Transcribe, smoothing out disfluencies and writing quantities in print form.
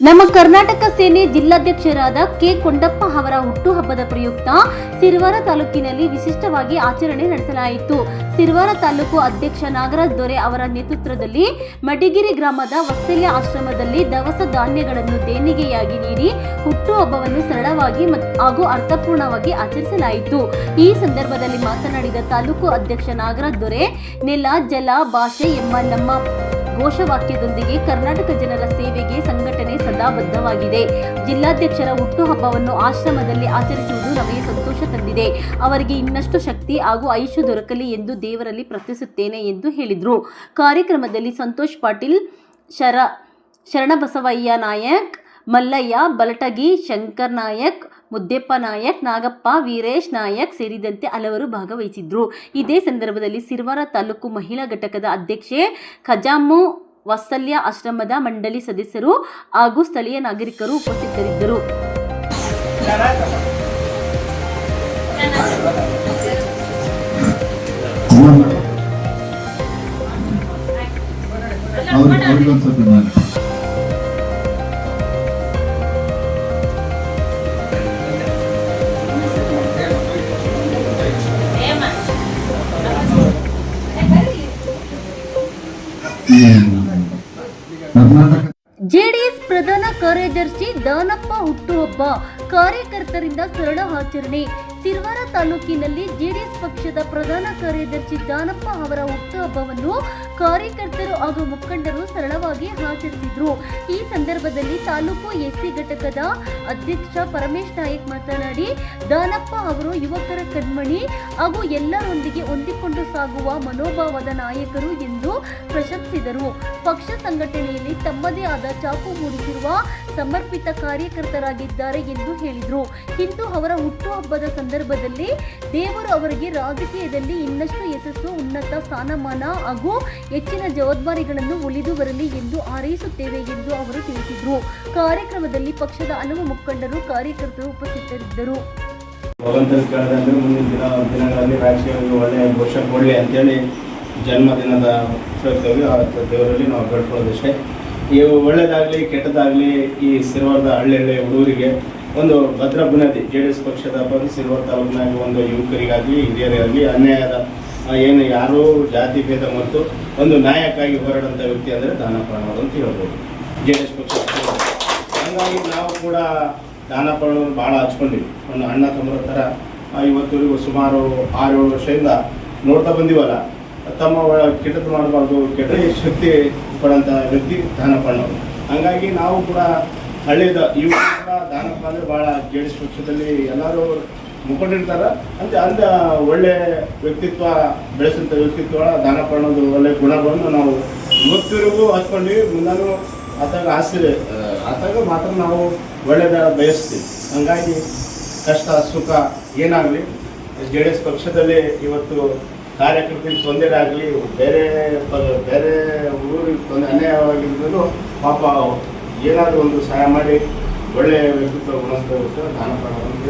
ನಮ್ಮ ಕರ್ನಾಟಕ ಸೇನೆ ಜಿಲ್ಲಾಧ್ಯಕ್ಷರಾದ ಕೆ ಕೊಂಡಪ್ಪ ಅವರ ಹುಟ್ಟುಹಬ್ಬದ ಪ್ರಯುಕ್ತ ಸಿರವಾರ ತಾಲೂಕಿನಲ್ಲಿ ವಿಶಿಷ್ಟವಾಗಿ ಆಚರಣೆ ನಡೆಸಲಾಯಿತು. ಸಿರವಾರ ತಾಲೂಕು ಅಧ್ಯಕ್ಷ ನಾಗರಾಜ್ ದೊರೆ ಅವರ ನೇತೃತ್ವದಲ್ಲಿ ಮಡಿಗಿರಿ ಗ್ರಾಮದ ವಾತ್ಸಲ್ಯ ಆಶ್ರಮದಲ್ಲಿ ದವಸ ಧಾನ್ಯಗಳನ್ನು ದೇಣಿಗೆಯಾಗಿ ನೀಡಿ ಹುಟ್ಟುಹಬ್ಬವನ್ನು ಸರಳವಾಗಿ ಹಾಗೂ ಅರ್ಥಪೂರ್ಣವಾಗಿ ಆಚರಿಸಲಾಯಿತು. ಈ ಸಂದರ್ಭದಲ್ಲಿ ಮಾತನಾಡಿದ ತಾಲೂಕು ಅಧ್ಯಕ್ಷ ನಾಗರಾಜ್ ದೊರೆ, ನೆಲ, ಜಲ, ಭಾಷೆ ಎಂಬ ನಮ್ಮ ಘೋಷವಾಕ್ಯದೊಂದಿಗೆ ಕರ್ನಾಟಕ ಜನರ ಸೇವೆಗೆ ಸಂಘಟನೆ ಸದಾ ಬದ್ಧವಾಗಿದೆ. ಜಿಲ್ಲಾಧ್ಯಕ್ಷರ ಹುಟ್ಟುಹಬ್ಬವನ್ನು ಆಶ್ರಮದಲ್ಲಿ ಆಚರಿಸುವುದು ನಮಗೆ ಸಂತೋಷ ತಂದಿದೆ. ಅವರಿಗೆ ಇನ್ನಷ್ಟು ಶಕ್ತಿ ಹಾಗೂ ಆಯುಷ್ಯ ದೊರಕಲಿ ಎಂದು ದೇವರಲ್ಲಿ ಪ್ರಾರ್ಥಿಸುತ್ತೇನೆ ಎಂದು ಹೇಳಿದರು. ಕಾರ್ಯಕ್ರಮದಲ್ಲಿ ಸಂತೋಷ್ ಪಾಟೀಲ್, ಶರಣಬಸವಯ್ಯ ನಾಯಕ್, ಮಲ್ಲಯ್ಯ ಬಲಟಗಿ, ಶಂಕರ್ ನಾಯಕ್, ಮುದ್ದೆಪ್ಪ ನಾಯಕ್, ನಾಗಪ್ಪ, ವೀರೇಶ್ ನಾಯಕ್ ಸೇರಿದಂತೆ ಹಲವರು ಭಾಗವಹಿಸಿದ್ರು. ಇದೇ ಸಂದರ್ಭದಲ್ಲಿ ಸಿರವಾರ ತಾಲೂಕು ಮಹಿಳಾ ಘಟಕದ ಅಧ್ಯಕ್ಷೆ ಖಜಾಮು, ವಾತ್ಸಲ್ಯ ಆಶ್ರಮದ ಮಂಡಳಿ ಸದಸ್ಯರು ಹಾಗೂ ಸ್ಥಳೀಯ ನಾಗರಿಕರು ಉಪಸ್ಥಿತರಿದ್ದರು. ಜೆಡಿಎಸ್ ಪ್ರಧಾನ ಕಾರ್ಯದರ್ಶಿ ದಾನಪ್ಪ ಹುಟ್ಟುಹಬ್ಬ ಕಾರ್ಯಕರ್ತರಿಂದ ಸರಳ ಆಚರಣೆ. ಸಿರವಾರ ತಾಲೂಕಿನಲ್ಲಿ ಜೆಡಿಎಸ್ ಪಕ್ಷದ ಪ್ರಧಾನ ಕಾರ್ಯದರ್ಶಿ ದಾನಪ್ಪ ಅವರ ಹುಟ್ಟುಹಬ್ಬವನ್ನು ಕಾರ್ಯಕರ್ತರು ಹಾಗೂ ಮುಖಂಡರು ಸರಳವಾಗಿ ಆಚರಿಸಿದರು. ಈ ಸಂದರ್ಭದಲ್ಲಿ ತಾಲೂಕು ಎಸ್ಸಿ ಘಟಕದ ಅಧ್ಯಕ್ಷ ಪರಮೇಶ್ ನಾಯಕ್ ಮಾತನಾಡಿ, ದಾನಪ್ಪ ಅವರು ಯುವಕರ ಕಣ್ಮಣಿ ಹಾಗೂ ಎಲ್ಲರೊಂದಿಗೆ ಹೊಂದಿಕೊಂಡು ಸಾಗುವ ಮನೋಭಾವದ ನಾಯಕರು ಎಂದು ಪ್ರಶಂಸಿದರು. ಪಕ್ಷ ಸಂಘಟನೆಯಲ್ಲಿ ತಮ್ಮದೇ ಆದ ಛಾಪು ಮೂಡಿಸಿರುವ ಸಮರ್ಪಿತ ಕಾರ್ಯಕರ್ತರಾಗಿದ್ದಾರೆ ಎಂದು ಹೇಳಿದರು. ಇಂದು ಅವರ ಹುಟ್ಟುಹಬ್ಬದ ಸಂದರ್ಭದಲ್ಲಿ ದೇವರು ಅವರಿಗೆ ರಾಜಕೀಯದಲ್ಲಿ ಇನ್ನಷ್ಟು ಯಶಸ್ಸು, ಉನ್ನತ ಸ್ಥಾನಮಾನ ಹಾಗೂ ಹೆಚ್ಚಿನ ಜವಾಬ್ದಾರಿಗಳನ್ನು ಒಲಿದು ಬರಲಿ ಎಂದು ಹಾರೈಸುತ್ತೇವೆ ಎಂದು ಅವರು ತಿಳಿಸಿದರು. ಕಾರ್ಯಕ್ರಮದಲ್ಲಿ ಪಕ್ಷದ ಹಲವು ಮುಖಂಡರು, ಕಾರ್ಯಕರ್ತರು ಉಪಸ್ಥಿತರಿದ್ದರು. ಮುಂದಿನ ದಿನಗಳಲ್ಲಿ ರಾಜಕೀಯವಾಗಿ ಒಳ್ಳೆಯ ಭವಿಷ್ಯ ಕೊಡಲಿ ಅಂತೇಳಿ ಜನ್ಮದಿನದ ದೇವರಲ್ಲಿ ನಾವು ಬೇಡ್ಕೊಳ್ಳೋದಷ್ಟೇ. ಇವು ಒಳ್ಳೆಯದಾಗಲಿ ಕೆಟ್ಟದಾಗಲಿ ಈ ಸಿರವಾರದ ಹಳ್ಳಿ ಹುಡುಗರಿಗೆ ಒಂದು ಭದ್ರ ಬುನಾದಿ ಜೆಡಿಎಸ್ ಪಕ್ಷದ ಸಿರವಾರ ತಾಲೂಕಿನಾಗಿ ಒಂದು ಯುವಕರಿಗಾಗಲಿ ಹಿರಿಯರಿಗಾಗಲಿ ಅನ್ಯಾಯದ ಏನು ಯಾರೂ ಜಾತಿ ಭೇದ ಮತ್ತು ಒಂದು ನ್ಯಾಯಕ್ಕಾಗಿ ಹೋರಾಡುವಂಥ ವ್ಯಕ್ತಿ ಅಂದರೆ ದಾನಪ್ಪ ಅನ್ನೋದು ಅಂತ ಹೇಳ್ಬೋದು ಜೆಡಿಎಸ್ ಪಕ್ಷ. ಹಾಗಾಗಿ ನಾವು ಕೂಡ ದಾನಪ್ಪ ಭಾಳ ಹಚ್ಕೊಂಡಿವಿ. ಒಂದು ಅಣ್ಣ ತಮ್ಮರ ಥರ ಇವತ್ತುವರೆಗೂ ಸುಮಾರು 6-7 ವರ್ಷದಿಂದ ನೋಡ್ತಾ ಬಂದೀವಲ್ಲ. ತಮ್ಮ ಕೆಟ್ಟದ್ದು ಮಾಡಬಾರ್ದು, ಕೆಟ್ಟ ಶಕ್ತಿ ಕೊಡೋಂಥ ವ್ಯಕ್ತಿ ದಾನಪ್ಪನವರು. ಹಾಗಾಗಿ ನಾವು ಕೂಡ ಹಳ್ಳಿದ ಇವರು ಕೂಡ ದಾನಪ್ಪ ಅಂದರೆ ಭಾಳ ಜೆಡಿಎಸ್ ಪಕ್ಷದಲ್ಲಿ ಎಲ್ಲರೂ ಮುಖಂಡಿರ್ತಾರೆ ಅಂತ ಒಳ್ಳೆ ವ್ಯಕ್ತಿತ್ವ ಬೆಳೆಸೋಂಥ ವ್ಯಕ್ತಿತ್ವ ದಾನಪ್ಪ ಅನ್ನೋದು ಒಳ್ಳೆ ಗುಣಗಳನ್ನು ನಾವು ಇವತ್ತಿಗೂ ಹಚ್ಕೊಂಡ್ವಿ. ಮುಂದೂ ಆತಾಗ ಮಾತ್ರ ನಾವು ಒಳ್ಳೆಯದ ಬಯಸ್ತೀವಿ. ಹಾಗಾಗಿ ಕಷ್ಟ ಸುಖ ಏನಾಗಲಿ ಜೆಡಿಎಸ್ ಪಕ್ಷದಲ್ಲಿ ಇವತ್ತು ಕಾರ್ಯಕರ್ತರಿಗೆ ತೊಂದರೆ ಆಗಲಿ, ಬೇರೆ ಊರಿಗೆ ತೊಂದರೆ ಅನ್ಯಾಯವಾಗಿದ್ದು ಪಾಪ ಏನಾದರೂ ಒಂದು ಸಹಾಯ ಮಾಡಿ ಒಳ್ಳೆಯ ವ್ಯಕ್ತಿತ್ವ ಗುಣಸ್ತ ದಾನಪ್ಪ ಅಂತ